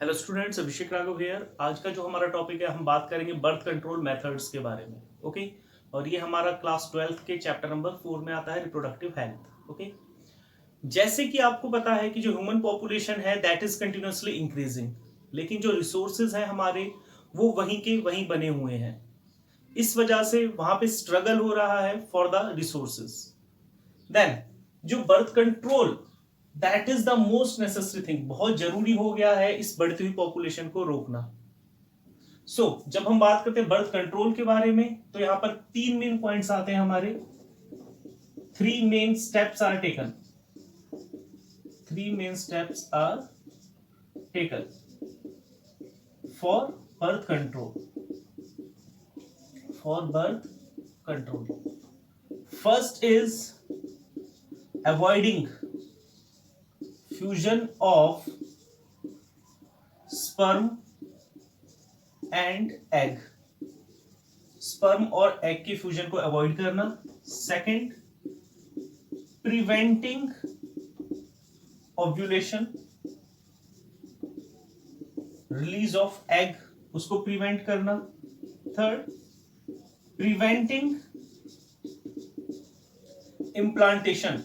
Hello students, Abhishek Raghav here. आज का जो हमारा टॉपिक है, हम बात करेंगे बर्थ कंट्रोल मेथड्स के बारे में। ओके। और ये हमारा क्लास 12 के चैप्टर नंबर 4 में आता है, रिप्रोडक्टिव हेल्थ। ओके। जैसे कि आपको पता है कि जो ह्यूमन पॉपुलेशन है दैट इज कंटिन्यूसली इंक्रीजिंग, लेकिन जो रिसोर्सेज हैं हमारे वो वहीं के वहीं बने हुए हैं। इस वजह से वहां पे स्ट्रगल हो रहा है फॉर द रिसोर्सेज। देन जो birth control, that is the most necessary thing, बहुत जरूरी हो गया है इस बढ़ती हुई पॉपुलेशन को रोकना। जब हम बात करते हैं बर्थ कंट्रोल के बारे में, तो यहां पर 3 मेन पॉइंट्स आते हैं हमारे। 3 main steps are taken for birth control. First is avoiding fusion of sperm and egg. Sperm और एग के फ्यूजन को अवॉइड करना। Second, preventing ovulation, release of egg, उसको प्रिवेंट करना। Third, preventing implantation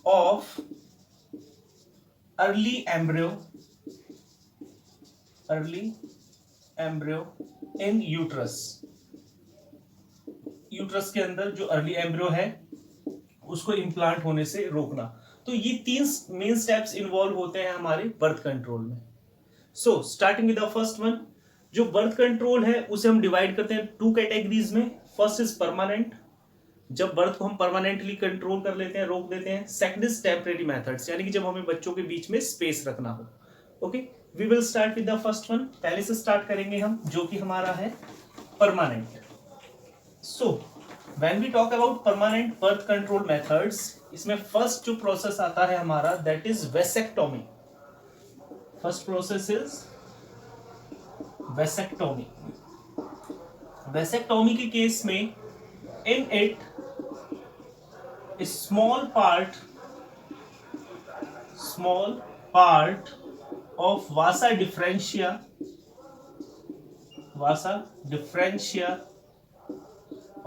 of early embryo in uterus. Uterus के अंदर जो early embryo है उसको इम्प्लांट होने से रोकना। तो ये 3 मेन स्टेप्स इन्वॉल्व होते हैं हमारे बर्थ कंट्रोल में। Starting with the first one, जो बर्थ कंट्रोल है उसे हम डिवाइड करते हैं 2 कैटेगरीज में। फर्स्ट इज परमानेंट, जब बर्थ को हम परमानेंटली कंट्रोल कर लेते हैं, रोक देते हैं। सेकंड इज टेम्परेरी मेथड्स, यानी कि जब हमें बच्चों के बीच में स्पेस रखना हो। Okay, we will start with the first one. पहले से स्टार्ट करेंगे हम, जो कि हमारा है permanent. When we talk about permanent birth control methods, इसमें फर्स्ट जो प्रोसेस आता है हमारा, that is vasectomy. First process is vasectomy. Vasectomy के केस में, in it a small part of vasa differentia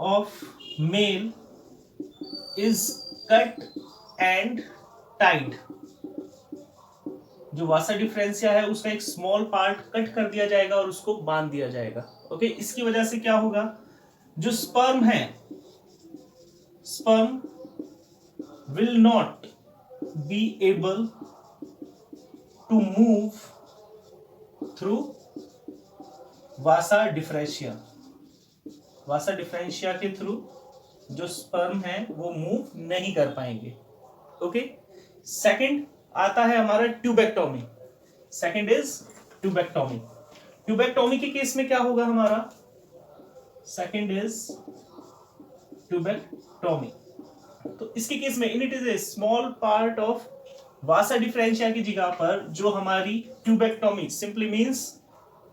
of male is cut and tied। जो वासा differentia है उसका एक स्मॉल पार्ट कट कर दिया जाएगा और उसको बांध दिया जाएगा। ओके, इसकी वजह से क्या होगा, जो स्पर्म है, sperm will not be able to move through vasa differentia। vasa differentia के थ्रू जो स्पर्म है वो मूव नहीं कर पाएंगे। ओके, सेकंड आता है हमारा tubectomy. Second is tubectomy. Tubectomy के केस में क्या होगा हमारा, सेकंड इज ट्यूबेक्टोमी। तो इसके केस में, in it is a small part of Vasa differentia की जगह पर जो हमारी ट्यूबेक्टोमी सिंपली मींस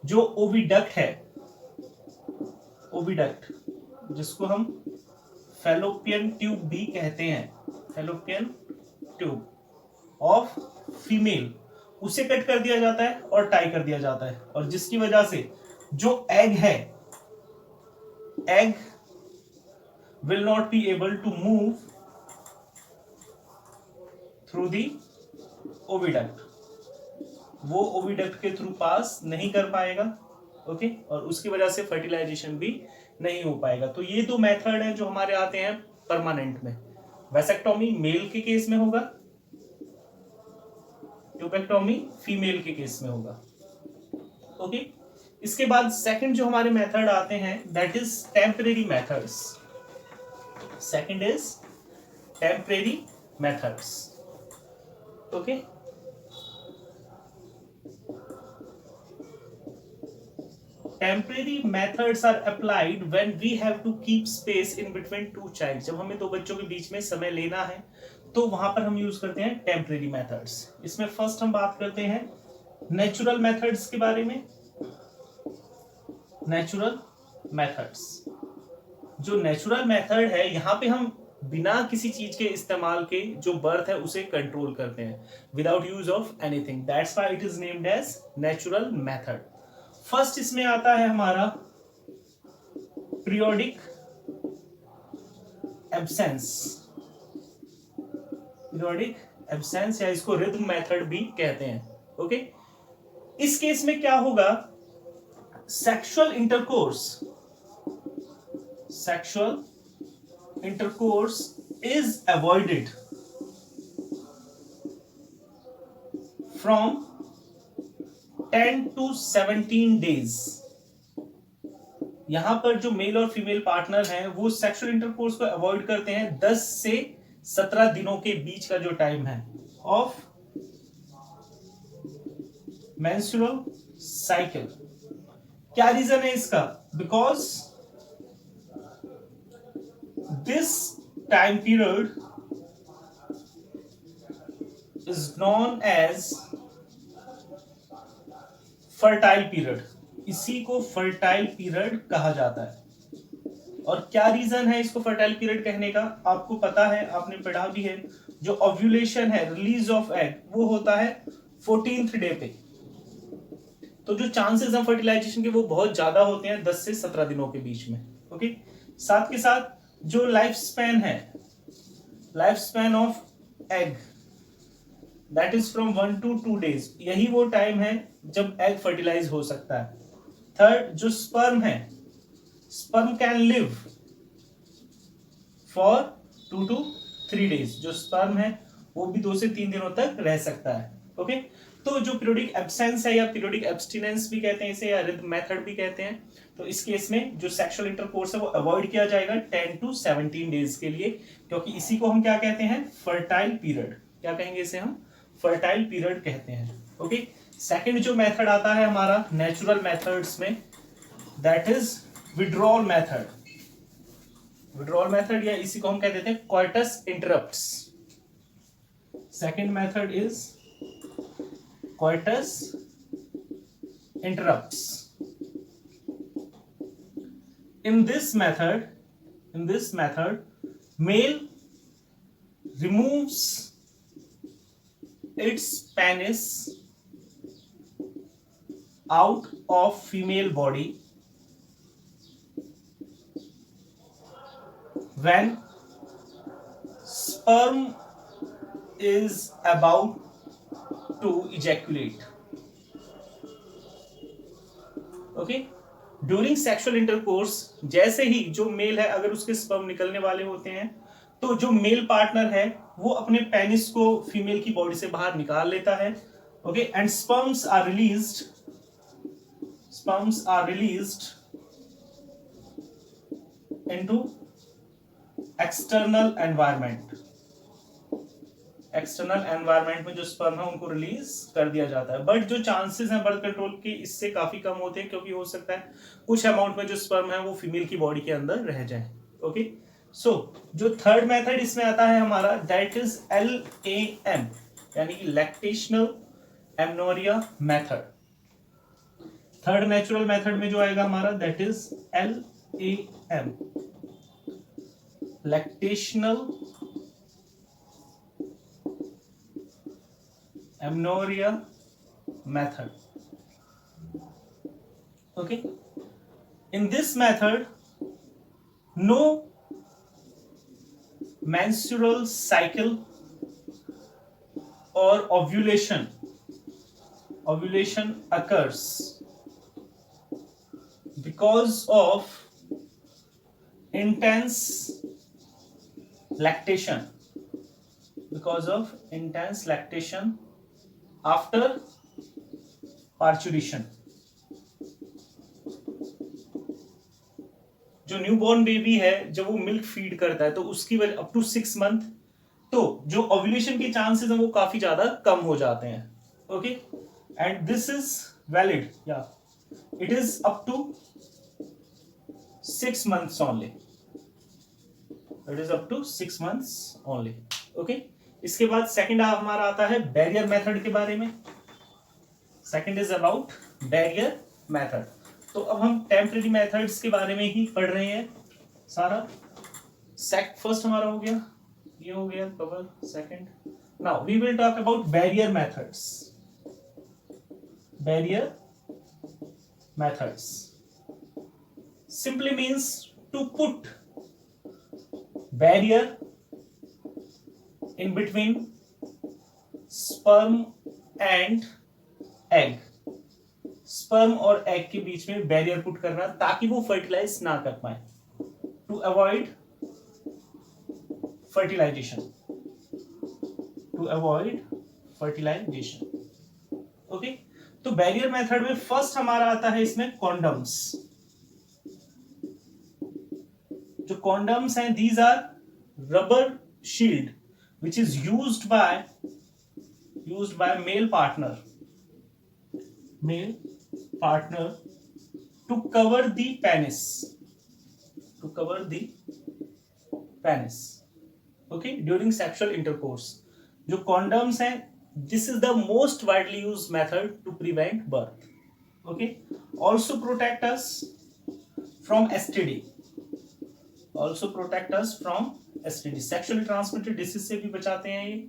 जो ओविडक्ट है, ओविडक्ट जिसको हम फैलोपियन ट्यूब भी कहते हैं, फैलोपियन ट्यूब ऑफ फीमेल, उसे कट कर दिया जाता है और टाई कर दिया जाता है। और जिसकी वजह से जो एग है, egg will not be able to move through the oviduct। वो ओविडक्ट के थ्रू पास नहीं कर पाएगा। ओके, और उसकी वजह से फर्टिलाइजेशन भी नहीं हो पाएगा। तो ये 2 मेथड हैं जो हमारे आते हैं परमानेंट में। वेसेक्टोमी मेल के केस में होगा, ट्यूबेक्टोमी फीमेल के केस में होगा। ओके, इसके बाद सेकंड जो हमारे मेथड आते हैं, that is temporary methods. Second is temporary methods। Okay, temporary methods are applied when we have to keep space in between 2 child। जब हमें 2 बच्चों के बीच में समय लेना है तो वहां पर हम यूज करते हैं टेम्परेरी मेथड्स। इसमें फर्स्ट हम बात करते हैं नेचुरल मेथड्स के बारे में। नेचुरल मेथड्स, जो नेचुरल मेथड है, यहां पे हम बिना किसी चीज के इस्तेमाल के जो बर्थ है उसे कंट्रोल करते हैं, without use of anything, that's why it is named as natural method. First इसमें आता है हमारा पीरियोडिक एब्सेंस, पीरियोडिक एब्सेंस या इसको रिदम मेथड भी कहते हैं। ओके, इस केस में क्या होगा, sexual intercourse is avoided from 10 to 17 days। यहां पर जो मेल और फीमेल पार्टनर हैं वो सेक्सुअल इंटरकोर्स को अवॉइड करते हैं 10 से 17 दिनों के बीच का जो टाइम है ऑफ मेंस्ट्रुअल साइकिल। क्या रीजन है इसका, because this time period is known as fertile period, इसी को फर्टाइल पीरियड कहा जाता है। और क्या रीजन है इसको फर्टाइल पीरियड कहने का, आपको पता है, आपने पढ़ा भी है, जो ओव्यूलेशन है, रिलीज ऑफ एग, वो होता है 14th डे पे। तो जो चांसेस हैं फर्टिलाइजेशन के वो बहुत ज्यादा होते हैं 10 से 17 दिनों के बीच में। ओके, साथ के साथ जो लाइफ स्पैन है, life span of egg, that is from 1 to 2 days, यही वो टाइम है जब एग फर्टिलाइज हो सकता है। थर्ड, जो स्पर्म है, sperm can live for 2 to 3 days, जो स्पर्म है वो भी 2 से 3 दिनों तक रह सकता है। ओके, तो जो पीरियोडिक एब्सेंस है या पीरियोडिक एब्सटिनेंस भी कहते हैं इसे, या रिदम मेथड भी कहते हैं, तो इस केस में जो सेक्सुअल इंटरकोर्स है वो अवॉइड किया जाएगा 10 to 17 डेज के लिए, क्योंकि इसी को हम क्या कहते हैं, फर्टाइल पीरियड। क्या कहेंगे इसे हम, फर्टाइल पीरियड कहते हैं। ओके, सेकंड जो मेथड आता है हमारा नेचुरल मेथड्स में, that is withdrawal method. Withdrawal method या इसी को हम कह देते हैं coitus interrupts. Second method is coitus interrupts. In this method, male removes its penis out of female body when sperm is about to ejaculate. Okay? During sexual intercourse, जैसे ही जो mail है अगर उसके स्पर्म निकलने वाले होते हैं तो जो मेल पार्टनर है वो अपने पेनिस को फीमेल की बॉडी से बाहर निकाल लेता है। Okay, and sperms are released into external environment. External environment में जो स्पर्म है उनको रिलीज कर दिया जाता है। बट जो चांसेस हैं बर्थ कंट्रोल के इससे काफी कम होते हैं, क्योंकि हो सकता है कुछ अमाउंट में जो स्पर्म है वो फीमेल की बॉडी के अंदर रह जाए। ओके, सो जो थर्ड मेथड इसमें आता है हमारा, दैट इज LAM, यानी कि lactational amenorrhoea method. Third natural method में जो आएगा हमारा, that is LAM, lactational amenorrhea method. Okay, in this method no menstrual cycle or ovulation occurs because of intense lactation after parturition. जो newborn baby है जब वो मिल्क फीड करता है तो उसकी वजह अप टू 6 मंथ, तो जो ओव्यूलेशन के चांसेस हैं वो काफी ज्यादा कम हो जाते हैं। Okay, and this is valid, या it is up to 6 months only, it is up to 6 months only. Okay, इसके बाद सेकंड हमारा आता है बैरियर मेथड के बारे में। Second is about barrier method. तो अब हम टेम्परेरी मेथड्स के बारे में ही पढ़ रहे हैं सारा। फर्स्ट हमारा हो गया, ये हो गया cover. Second, now we will talk about barrier methods. Barrier methods simply means to put barrier in between sperm and egg। Sperm और एग के बीच में बैरियर पुट करना ताकि वो फर्टिलाइज ना कर पाए, to avoid fertilization, to avoid fertilization. Okay, तो बैरियर मेथड में फर्स्ट हमारा आता है इसमें कॉन्डम्स। जो कॉन्डम्स हैं, these are rubber shield which is used by male partner to cover the penis, okay, during sexual intercourse. जो कॉन्डम्स हैं, this is the most widely use method to prevent birth. Okay, also protect us from STD, sexually transmitted disease से भी बचाते हैं ये।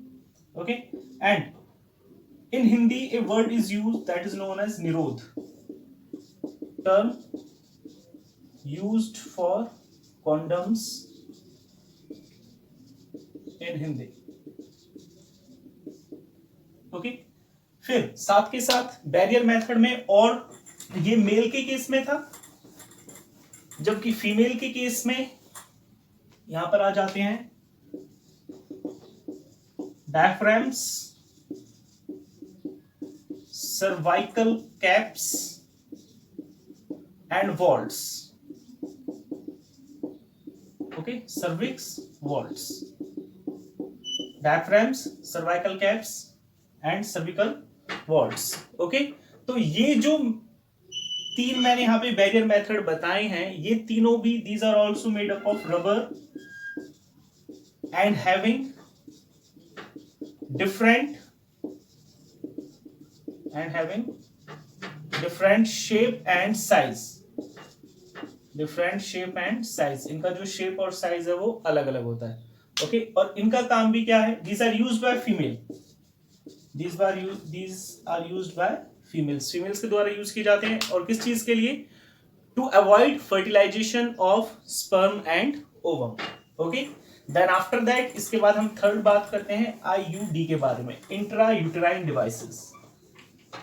Okay, and in Hindi a word is used that is known as nirodh, term used for condoms in Hindi। Okay, फिर साथ के साथ barrier method में, और ये मेल के केस में था, जबकि फीमेल के केस में यहां पर आ जाते हैं diaphragms, cervical caps and vaults। okay, cervix, vaults, diaphragms, cervical caps and cervical vaults। okay, तो ये जो तीन मैंने यहां पे बैरियर मेथड बताए हैं, ये तीनों भी these are also made up of rubber and having different shape and size। इनका जो शेप और साइज है वो अलग अलग होता है। ओके, और इनका काम भी क्या है, these are used by female, these are used by females के द्वारा यूज किए जाते हैं। और किस चीज के लिए, to avoid fertilization of sperm and ovum. Okay, then after that, इसके बाद हम थर्ड बात करते हैं IUD के बारे में, इंट्रा यूटेराइन डिवाइसेस।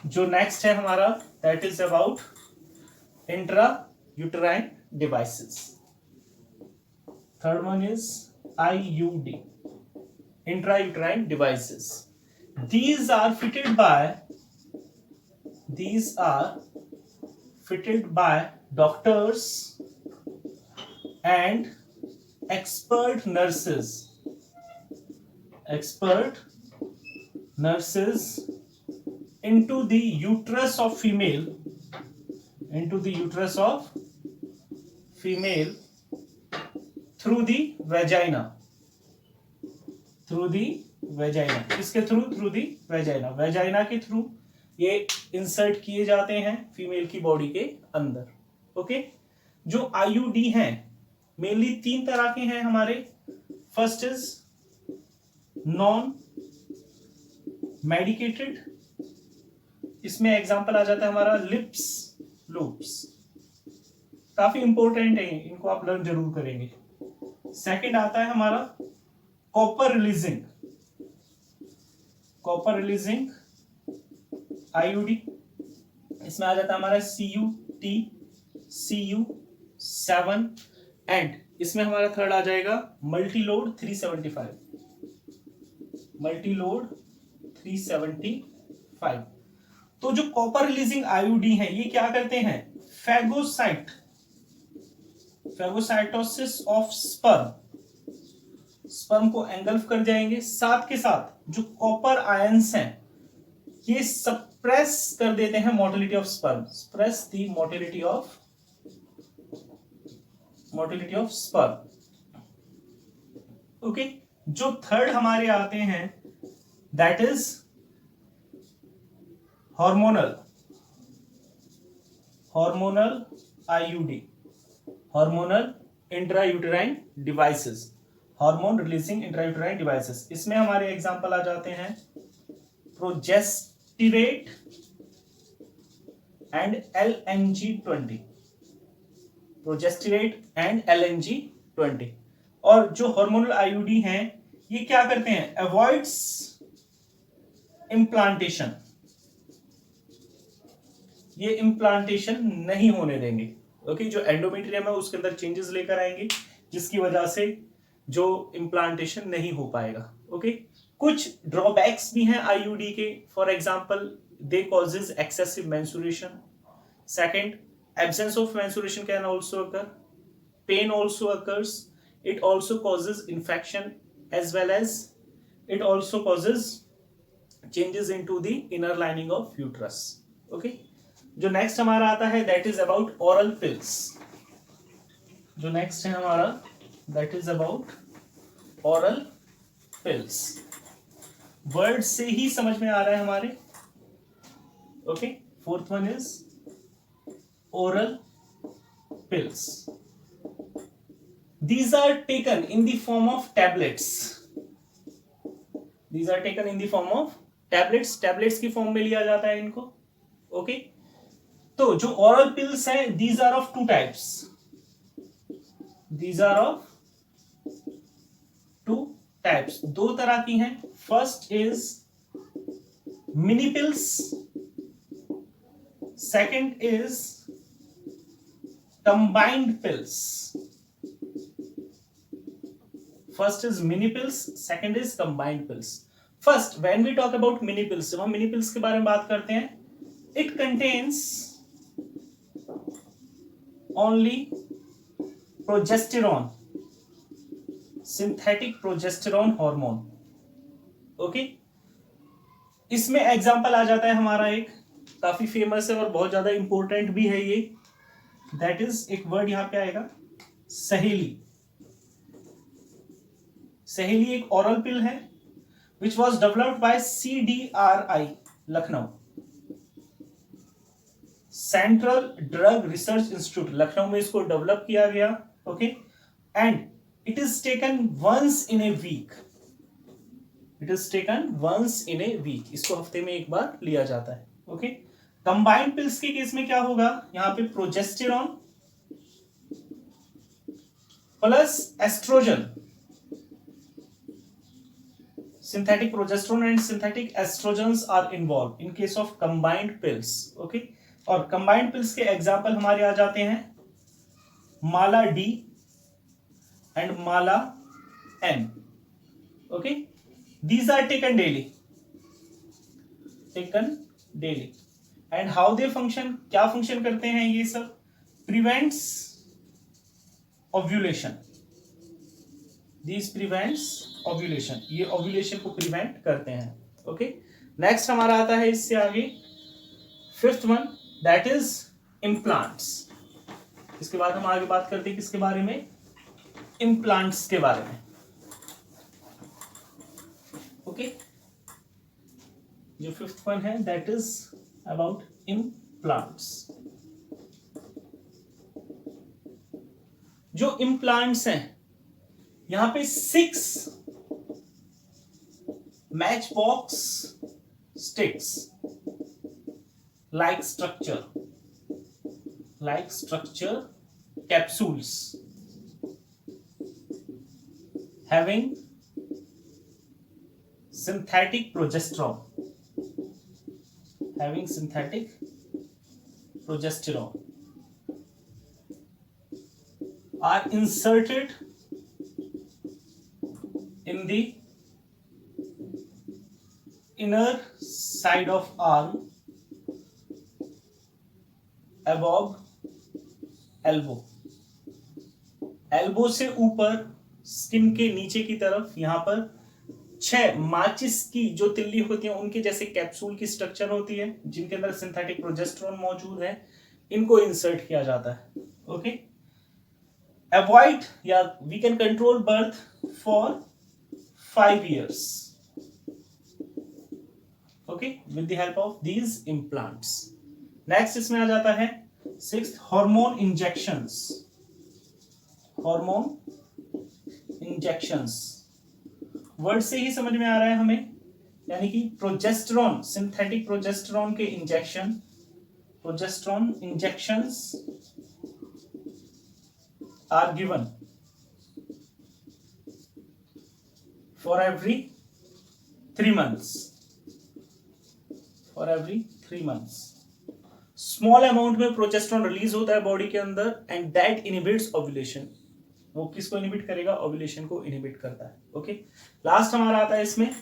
जो नेक्स्ट है हमारा, that is about intra uterine devices. Third one is IUD, intra uterine devices. These are fitted by doctors and expert nurses into the uterus of female through the vagina। किसके through, through the vagina के through ये insert किए जाते हैं female की body के अंदर। Okay, जो IUD हैं मेनली तीन तरह के हैं हमारे। फर्स्ट इज नॉन मेडिकेटेड, इसमें एग्जांपल आ जाता है हमारा लिप्स लूप्स, काफी इंपॉर्टेंट है, इनको आप लर्न जरूर करेंगे। सेकंड आता है हमारा कॉपर रिलीजिंग IUD, इसमें आ जाता है हमारा CUT, CU7, एंड इसमें हमारा थर्ड आ जाएगा मल्टीलोड 375। तो जो कॉपर रिलीजिंग IUD है, ये क्या करते हैं, फैगोसाइटोसिस ऑफ स्पर्म को एंगल्फ कर जाएंगे। साथ के साथ जो कॉपर आयंस हैं, ये सप्रेस कर देते हैं motility of sperm, suppress the motility of sperm. Okay, जो थर्ड हमारे आते हैं, that is hormonal IUD, hormonal intrauterine devices. Hormone releasing intrauterine devices. इसमें हमारे एग्जांपल आ जाते हैं प्रोजेस्टेरेट एंड LNG-20, प्रोजेस्टेरेट एंड LNG-20। और जो हार्मोनल आईयूडी हैं ये क्या करते हैं, अवॉइड्स इम्प्लांटेशन, ये इम्प्लांटेशन नहीं होने देंगे। ओके, जो एंडोमेट्रियम है उसके अंदर चेंजेस लेकर आएंगे जिसकी वजह से जो इम्प्लांटेशन नहीं हो पाएगा। ओके, कुछ ड्रॉबैक्स भी हैं आईयूडी के, for example they causes excessive menstruation, second absence of menstruation can also occur, pain also occurs, it also causes infection as well as it also causes changes into the inner lining of uterus. Okay, जो next हमारा आता है that is about oral pills. जो next है हमारा that is about oral pills. Word से ही समझ में आ रहा है हमारे। Okay, fourth one is oral pills. These are taken in the form of tablets. These are taken in the form of tablets. Tablets की फॉर्म में लिया जाता है इनको। ओके, तो जो oral pills हैं these are of two types. These are of two types. दो तरह की हैं। First is mini pills. Second is combined pills. First is mini pills, second is combined pills. First, when we talk about mini pills, जब हम mini pills के बारे में बात करते हैं, it contains only progesterone, synthetic progesterone hormone. Okay? इसमें example आ जाता है हमारा एक काफी फेमस है और बहुत ज्यादा इंपॉर्टेंट भी है ये, दैट इज एक वर्ड यहां पे आएगा सहेली। सहेली एक ओरल पिल है which was developed by CDRI Lucknow, central drug research institute Lucknow में इसको डेवलप किया गया। Okay, and it is taken once in a week. It is taken once in a week, इसको हफ्ते में एक बार लिया जाता है। ओके, कंबाइंड पिल्स के केस में क्या होगा, यहां पे progesterone plus estrogen, synthetic progesterone and synthetic estrogens are involved in case of combined pills. Okay, और combined pills के एग्जाम्पल हमारे आ जाते हैं माला D and Mala N. Okay, these are taken daily. And how they function, क्या function करते हैं ये सब, prevents ovulation. These prevents ovulation, ये ovulation को prevent करते हैं। ओके, नेक्स्ट हमारा आता है इससे आगे fifth one, that is implants. इसके बाद हम आगे बात करते हैं किसके बारे में, implants के बारे में। ओके, जो फिफ्थ वन है दैट इज अबाउट implants. जो implants हैं यहां पे 6 matchbox sticks like structure capsules having synthetic progesterone are inserted in the inner side of arm above elbow से ऊपर स्किन के नीचे की तरफ यहां पर 6 माचिस की जो तिल्ली होती है उनके जैसे कैप्सूल की स्ट्रक्चर होती है जिनके अंदर सिंथेटिक प्रोजेस्टेरोन मौजूद है, इनको इंसर्ट किया जाता है। ओके, अवॉइड या we can control birth for 5 years. Okay, with the help of these implants. Next इसमें आ जाता है sixth, hormone injections. Injections, word से ही समझ में आ रहा है हमें, यानी कि प्रोजेस्टेरॉन, सिंथेटिक प्रोजेस्टेरॉन के injection, progesterone injections are given for every 3 months, for every 3 months। Small amount में प्रोजेस्टेरॉन रिलीज होता है बॉडी के अंदर एंड दैट इनहिबिट्स ओव्यूलेशन। वो किसको इनहिबिट करेगा? ओव्यूलेशन को इनहिबिट करता है। ओके, लास्ट हमारा आता है इसमें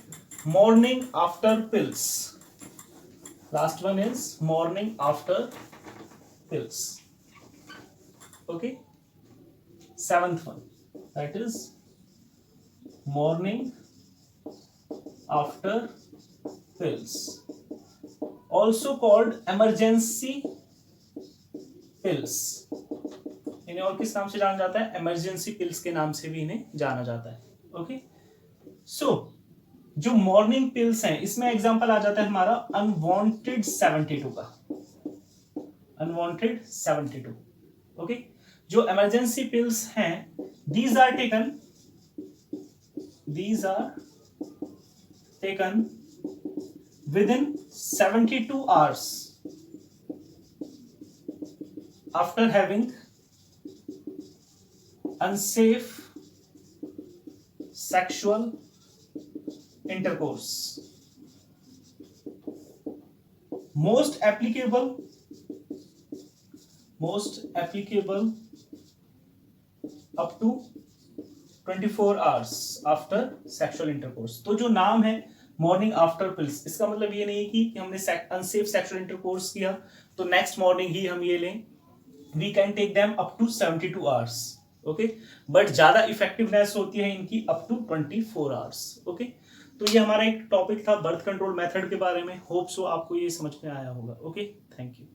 morning after pills. Last one is morning after pills. Okay, 7th one, that is morning after pills, also called emergency pills। इन्हें और किस नाम से जाना जाता है? इमरजेंसी पिल्स के नाम से भी इन्हें जाना जाता है। ओके, सो जो मॉर्निंग पिल्स हैं इसमें एग्जांपल आ जाता है हमारा अनवांटेड 72 का, अनवांटेड 72। ओके, जो इमरजेंसी पिल्स हैं these are taken within 72 hours after having unsafe sexual intercourse। most applicable up to 24 hours after sexual intercourse। तो जो नाम है मॉर्निंग आफ्टर पिल्स, इसका मतलब ये नहीं कि हमने अनसेफ सेक्सुअल इंटरकोर्स किया तो नेक्स्ट मॉर्निंग ही हम ये लें। We can take them up to 72 hours। Okay, but ज्यादा इफेक्टिवनेस होती है इनकी अप टू 24 hours। ओके, तो ये हमारा एक टॉपिक था बर्थ कंट्रोल मेथड के बारे में। होप सो आपको ये समझ में आया होगा। Okay, thank you.